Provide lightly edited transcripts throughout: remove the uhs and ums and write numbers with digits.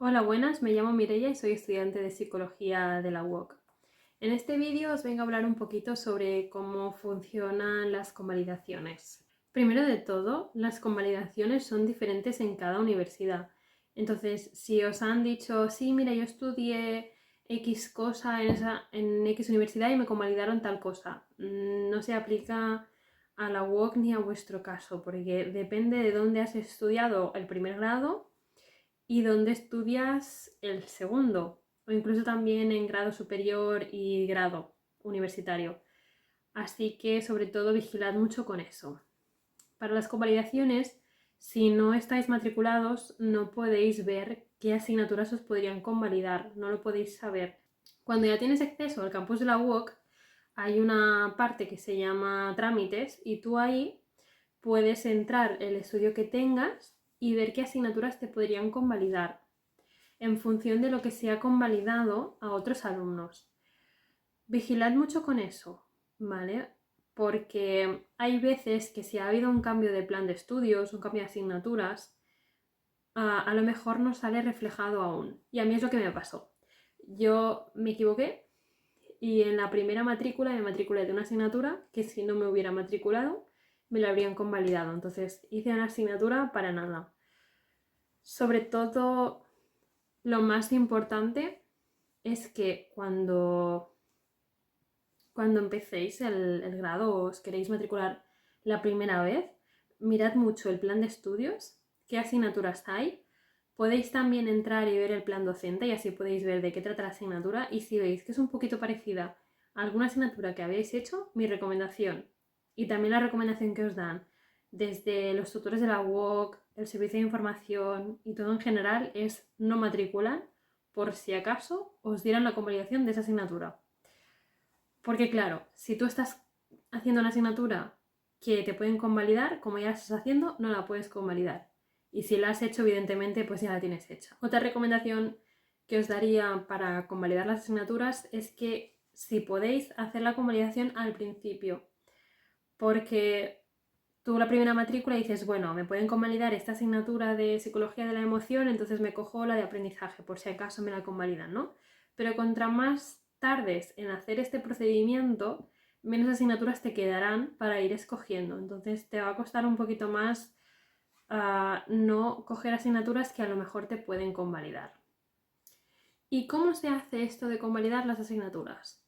Hola, buenas, me llamo Mireia y soy estudiante de Psicología de la UOC. En este vídeo os vengo a hablar un poquito sobre cómo funcionan las convalidaciones. Primero de todo, las convalidaciones son diferentes en cada universidad. Entonces, si os han dicho, sí, mira, yo estudié X cosa en X universidad y me convalidaron tal cosa, no se aplica a la UOC ni a vuestro caso, porque depende de dónde has estudiado el primer grado y dónde estudias el segundo, o incluso también en grado superior y grado universitario. Así que sobre todo vigilad mucho con eso. Para las convalidaciones, si no estáis matriculados, no podéis ver qué asignaturas os podrían convalidar, no lo podéis saber. Cuando ya tienes acceso al campus de la UOC, hay una parte que se llama trámites y tú ahí puedes entrar el estudio que tengas y ver qué asignaturas te podrían convalidar en función de lo que se ha convalidado a otros alumnos. Vigilad mucho con eso, ¿vale? Porque hay veces que si ha habido un cambio de plan de estudios, un cambio de asignaturas, a lo mejor no sale reflejado aún. Y a mí es lo que me pasó. Yo me equivoqué y en la primera matrícula me matriculé de una asignatura que si no me hubiera matriculado me la habrían convalidado. Entonces hice una asignatura para nada. Sobre todo, lo más importante es que cuando empecéis el grado o os queréis matricular la primera vez, mirad mucho el plan de estudios, qué asignaturas hay. Podéis también entrar y ver el plan docente y así podéis ver de qué trata la asignatura, y si veis que es un poquito parecida a alguna asignatura que habéis hecho, mi recomendación y también la recomendación que os dan desde los tutores de la UOC, el servicio de información y todo en general es no matricular por si acaso os dieran la convalidación de esa asignatura. Porque claro, si tú estás haciendo una asignatura que te pueden convalidar, como ya la estás haciendo, no la puedes convalidar. Y si la has hecho, evidentemente, pues ya la tienes hecha. Otra recomendación que os daría para convalidar las asignaturas es que si podéis hacer la convalidación al principio, porque tú la primera matrícula dices, bueno, me pueden convalidar esta asignatura de psicología de la emoción, entonces me cojo la de aprendizaje, por si acaso me la convalidan, ¿no? Pero contra más tardes en hacer este procedimiento, menos asignaturas te quedarán para ir escogiendo. Entonces te va a costar un poquito más no coger asignaturas que a lo mejor te pueden convalidar. ¿Y cómo se hace esto de convalidar las asignaturas?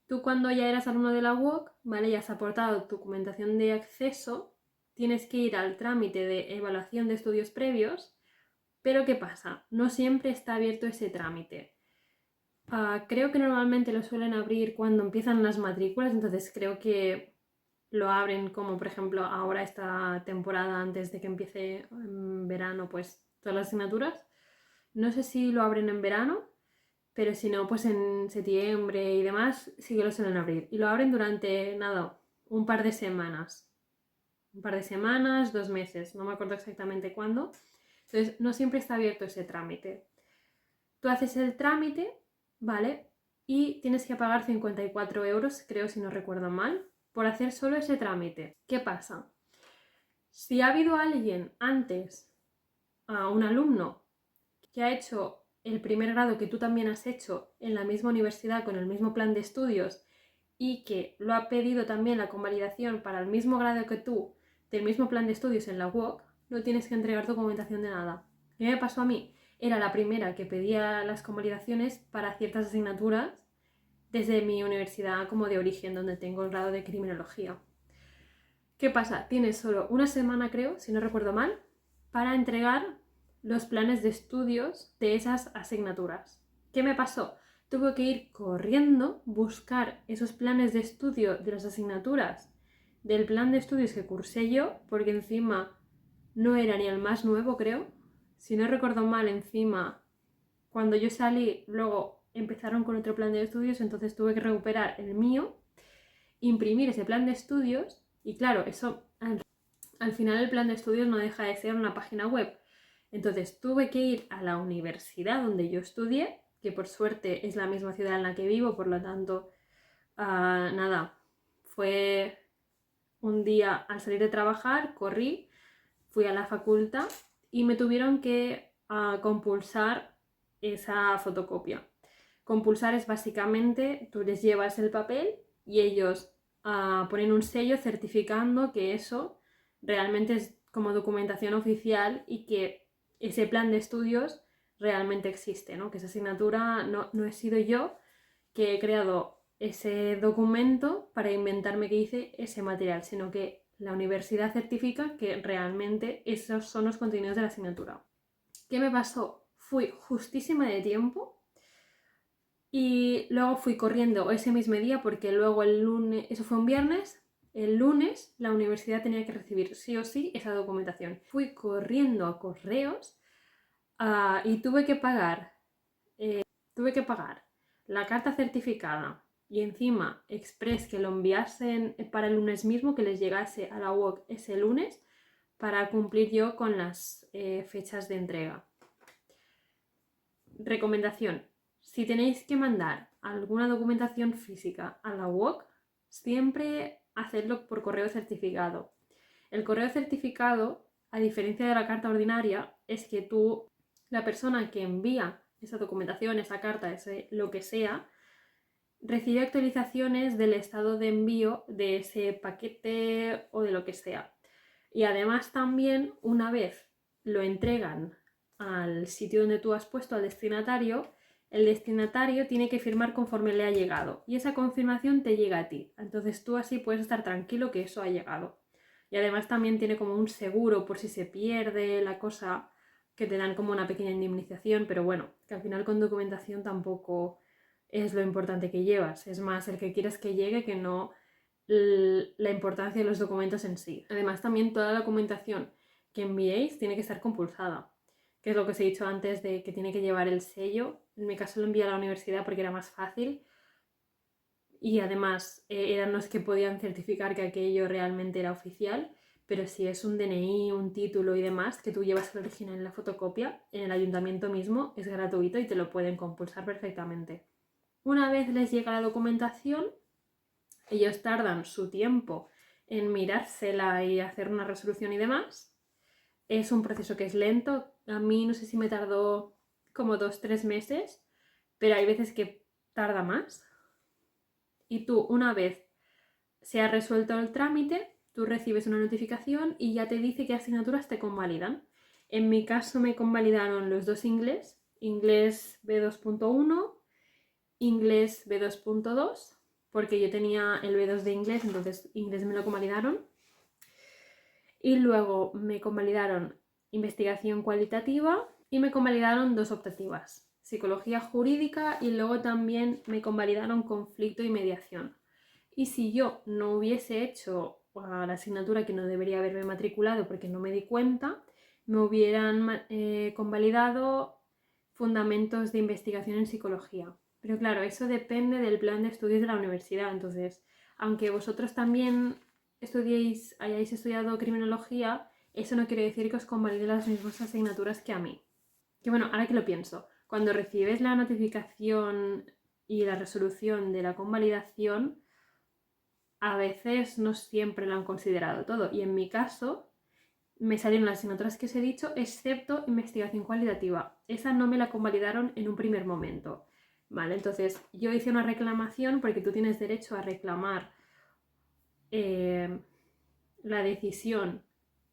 Tú cuando ya eras alumno de la UOC, ¿vale? Ya has aportado documentación de acceso, tienes que ir al trámite de evaluación de estudios previos, pero ¿qué pasa? No siempre está abierto ese trámite. Creo que normalmente lo suelen abrir cuando empiezan las matrículas, entonces creo que lo abren como por ejemplo ahora esta temporada antes de que empiece en verano pues todas las asignaturas. No sé si lo abren en verano, pero si no, pues en septiembre y demás sí que lo suelen abrir. Y lo abren durante, nada, un par de semanas. Un par de semanas, 2 meses, no me acuerdo exactamente cuándo. Entonces, no siempre está abierto ese trámite. Tú haces el trámite, ¿vale? Y tienes que pagar 54 euros, creo si no recuerdo mal, por hacer solo ese trámite. ¿Qué pasa? Si ha habido alguien antes, a un alumno, que ha hecho el primer grado que tú también has hecho en la misma universidad con el mismo plan de estudios y que lo ha pedido también la convalidación para el mismo grado que tú del mismo plan de estudios en la UOC, no tienes que entregar documentación de nada. ¿Qué me pasó a mí? Era la primera que pedía las convalidaciones para ciertas asignaturas desde mi universidad como de origen, donde tengo el grado de criminología. ¿Qué pasa? Tienes solo una semana, creo, si no recuerdo mal, para entregar los planes de estudios de esas asignaturas. ¿Qué me pasó? Tuve que ir corriendo, buscar esos planes de estudio de las asignaturas del plan de estudios que cursé yo, porque encima no era ni el más nuevo, creo. Si no recuerdo mal, encima, cuando yo salí, luego empezaron con otro plan de estudios, entonces tuve que recuperar el mío, imprimir ese plan de estudios y claro, eso al final el plan de estudios no deja de ser una página web. Entonces tuve que ir a la universidad donde yo estudié, que por suerte es la misma ciudad en la que vivo, por lo tanto, nada, fue un día al salir de trabajar, corrí, fui a la facultad y me tuvieron que compulsar esa fotocopia. Compulsar es básicamente, tú les llevas el papel y ellos ponen un sello certificando que eso realmente es como documentación oficial y que ese plan de estudios realmente existe, ¿no? Que esa asignatura no he sido yo que he creado ese documento para inventarme que hice ese material, sino que la universidad certifica que realmente esos son los contenidos de la asignatura. ¿Qué me pasó? Fui justísima de tiempo y luego fui corriendo ese mismo día porque luego el lunes, eso fue un viernes, el lunes la universidad tenía que recibir sí o sí esa documentación. Fui corriendo a correos y tuve que pagar la carta certificada y encima express que lo enviasen para el lunes mismo, que les llegase a la UOC ese lunes para cumplir yo con las fechas de entrega. Recomendación: si tenéis que mandar alguna documentación física a la UOC, siempre hacedlo por correo certificado. El correo certificado, a diferencia de la carta ordinaria, es que tú, la persona que envía esa documentación, esa carta, lo que sea, recibe actualizaciones del estado de envío de ese paquete o de lo que sea. Y además también, una vez lo entregan al sitio donde tú has puesto al destinatario, el destinatario tiene que firmar conforme le ha llegado y esa confirmación te llega a ti. Entonces tú así puedes estar tranquilo que eso ha llegado. Y además también tiene como un seguro por si se pierde la cosa, que te dan como una pequeña indemnización, pero bueno, que al final con documentación tampoco es lo importante que llevas, es más el que quieres que llegue que no la importancia de los documentos en sí. Además también toda la documentación que enviéis tiene que estar compulsada, que es lo que os he dicho antes de que tiene que llevar el sello. En mi caso lo envié a la universidad porque era más fácil y además eran los que podían certificar que aquello realmente era oficial, pero si es un DNI, un título y demás que tú llevas el original en la fotocopia, en el ayuntamiento mismo es gratuito y te lo pueden compulsar perfectamente. Una vez les llega la documentación, ellos tardan su tiempo en mirársela y hacer una resolución y demás. Es un proceso que es lento. A mí no sé si me tardó como 2-3 meses, pero hay veces que tarda más. Y tú, una vez se ha resuelto el trámite, tú recibes una notificación y ya te dice qué asignaturas te convalidan. En mi caso me convalidaron los dos inglés B2.1, inglés B2.2, porque yo tenía el B2 de inglés, entonces inglés me lo convalidaron. Y luego me convalidaron investigación cualitativa y me convalidaron 2 optativas, psicología jurídica, y luego también me convalidaron conflicto y mediación. Y si yo no hubiese hecho la asignatura que no debería haberme matriculado porque no me di cuenta, me hubieran convalidado fundamentos de investigación en psicología. Pero claro, eso depende del plan de estudios de la universidad. Entonces, aunque vosotros también hayáis estudiado criminología, eso no quiere decir que os convalide las mismas asignaturas que a mí. Que bueno, ahora que lo pienso, cuando recibes la notificación y la resolución de la convalidación, a veces no siempre lo han considerado todo. Y en mi caso, me salieron las asignaturas que os he dicho, excepto investigación cualitativa. Esa no me la convalidaron en un primer momento. Vale, entonces yo hice una reclamación porque tú tienes derecho a reclamar la decisión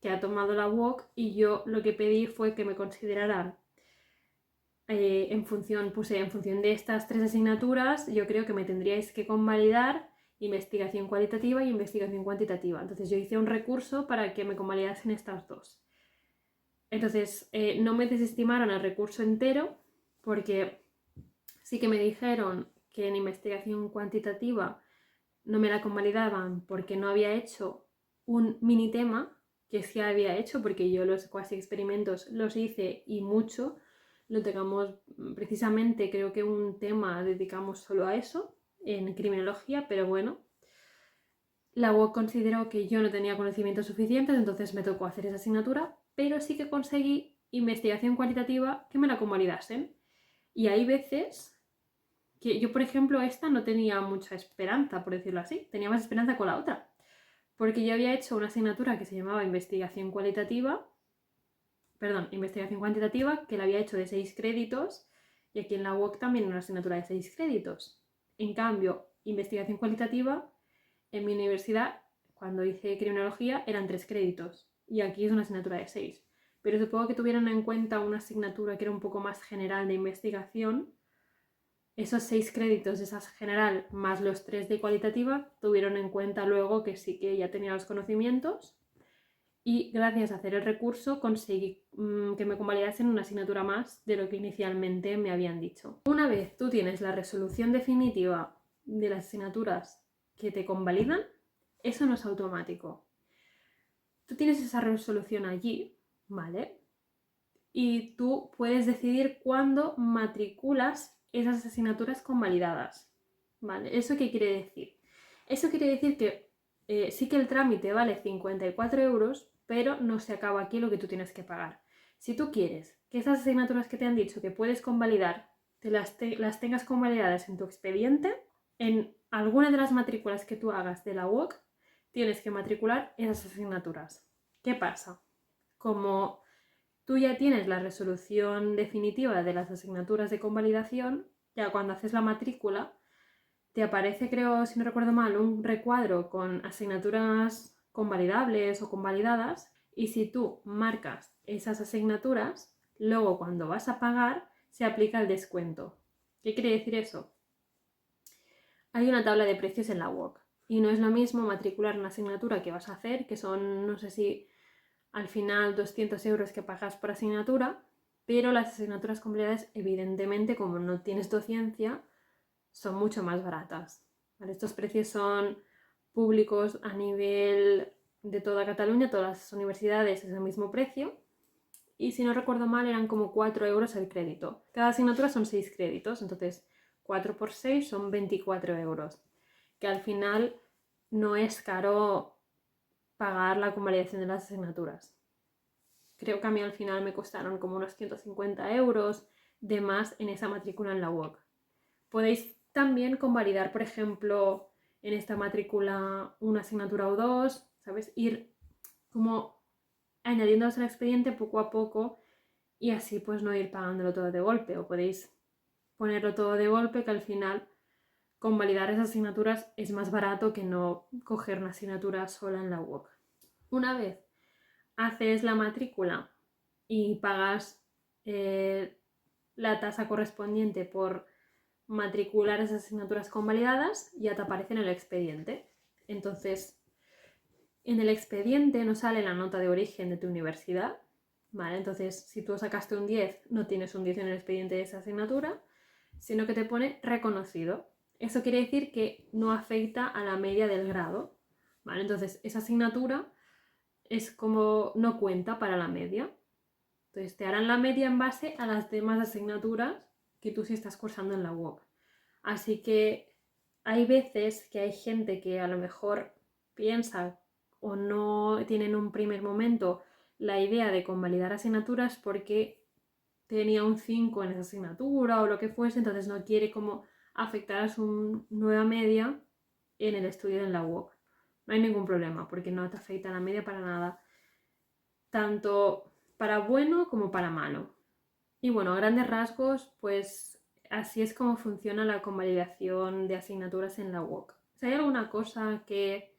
que ha tomado la UOC, y yo lo que pedí fue que me consideraran en función de estas 3 asignaturas, yo creo que me tendríais que convalidar investigación cualitativa y investigación cuantitativa. Entonces yo hice un recurso para que me convalidasen estas 2. Entonces no me desestimaron el recurso entero porque sí que me dijeron que en investigación cuantitativa no me la convalidaban porque no había hecho un mini tema, que sí había hecho porque yo los cuasi experimentos los hice y mucho. Lo tengamos precisamente, creo que un tema dedicamos solo a eso en criminología, pero bueno, la UOC consideró que yo no tenía conocimientos suficientes, entonces me tocó hacer esa asignatura, pero sí que conseguí investigación cualitativa que me la convalidasen. Y hay veces que yo, por ejemplo, esta no tenía mucha esperanza, por decirlo así, tenía más esperanza con la otra, porque yo había hecho una asignatura que se llamaba investigación cuantitativa, que la había hecho de 6 créditos, Y aquí en la UOC también una asignatura de 6 créditos. En cambio, investigación cualitativa, en mi universidad, cuando hice criminología, eran 3 créditos. Y aquí es una asignatura de 6. Pero supongo que tuvieron en cuenta una asignatura que era un poco más general de investigación. Esos 6 créditos de esa general más los 3 de cualitativa tuvieron en cuenta luego que sí que ya tenía los conocimientos y gracias a hacer el recurso conseguí que me convalidasen una asignatura más de lo que inicialmente me habían dicho. Una vez tú tienes la resolución definitiva de las asignaturas que te convalidan, eso no es automático. Tú tienes esa resolución allí, ¿vale? Y tú puedes decidir cuándo matriculas esas asignaturas convalidadas, ¿vale? ¿Eso qué quiere decir? Eso quiere decir que sí que el trámite vale 54 euros, pero no se acaba aquí lo que tú tienes que pagar. Si tú quieres que esas asignaturas que te han dicho que puedes convalidar, las tengas convalidadas en tu expediente, en alguna de las matrículas que tú hagas de la UOC, tienes que matricular esas asignaturas. ¿Qué pasa? Como tú ya tienes la resolución definitiva de las asignaturas de convalidación, ya cuando haces la matrícula, te aparece, creo, si no recuerdo mal, un recuadro con asignaturas convalidables o convalidadas, y si tú marcas esas asignaturas, luego cuando vas a pagar se aplica el descuento. ¿Qué quiere decir eso? Hay una tabla de precios en la UOC y no es lo mismo matricular una asignatura que vas a hacer, que son, no sé si al final 200 euros que pagas por asignatura, pero las asignaturas convalidadas, evidentemente, como no tienes docencia, son mucho más baratas. ¿Vale? Estos precios son públicos a nivel de toda Cataluña, todas las universidades es el mismo precio. Y si no recuerdo mal, eran como 4 euros el crédito. Cada asignatura son 6 créditos, entonces 4 por 6 son 24 euros. Que al final no es caro pagar la convalidación de las asignaturas. Creo que a mí al final me costaron como unos 150 euros de más en esa matrícula en la UOC. Podéis también convalidar, por ejemplo, en esta matrícula una asignatura o dos, ¿sabes? Ir como añadiéndolos al expediente poco a poco y así pues no ir pagándolo todo de golpe. O podéis ponerlo todo de golpe, que al final convalidar esas asignaturas es más barato que no coger una asignatura sola en la UOC. Una vez haces la matrícula y pagas la tasa correspondiente por matricular esas asignaturas convalidadas, ya te aparece en el expediente. Entonces, en el expediente no sale la nota de origen de tu universidad, ¿vale? Entonces, si tú sacaste un 10, no tienes un 10 en el expediente de esa asignatura, sino que te pone reconocido. Eso quiere decir que no afecta a la media del grado, ¿vale? Entonces, esa asignatura es como no cuenta para la media. Entonces, te harán la media en base a las demás asignaturas que tú sí estás cursando en la UOC. Así que hay veces que hay gente que a lo mejor piensa o no tiene en un primer momento la idea de convalidar asignaturas porque tenía un 5 en esa asignatura o lo que fuese, entonces no quiere como afectar a su nueva media en el estudio en la UOC. No hay ningún problema porque no te afecta la media para nada, tanto para bueno como para malo. Y bueno, a grandes rasgos, pues así es como funciona la convalidación de asignaturas en la UOC. Si hay alguna cosa que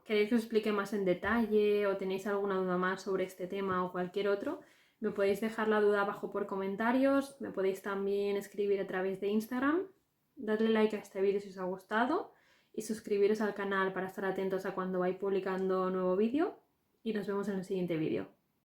queréis que os explique más en detalle o tenéis alguna duda más sobre este tema o cualquier otro, me podéis dejar la duda abajo por comentarios, me podéis también escribir a través de Instagram, dadle like a este vídeo si os ha gustado y suscribiros al canal para estar atentos a cuando vaya publicando nuevo vídeo y nos vemos en el siguiente vídeo.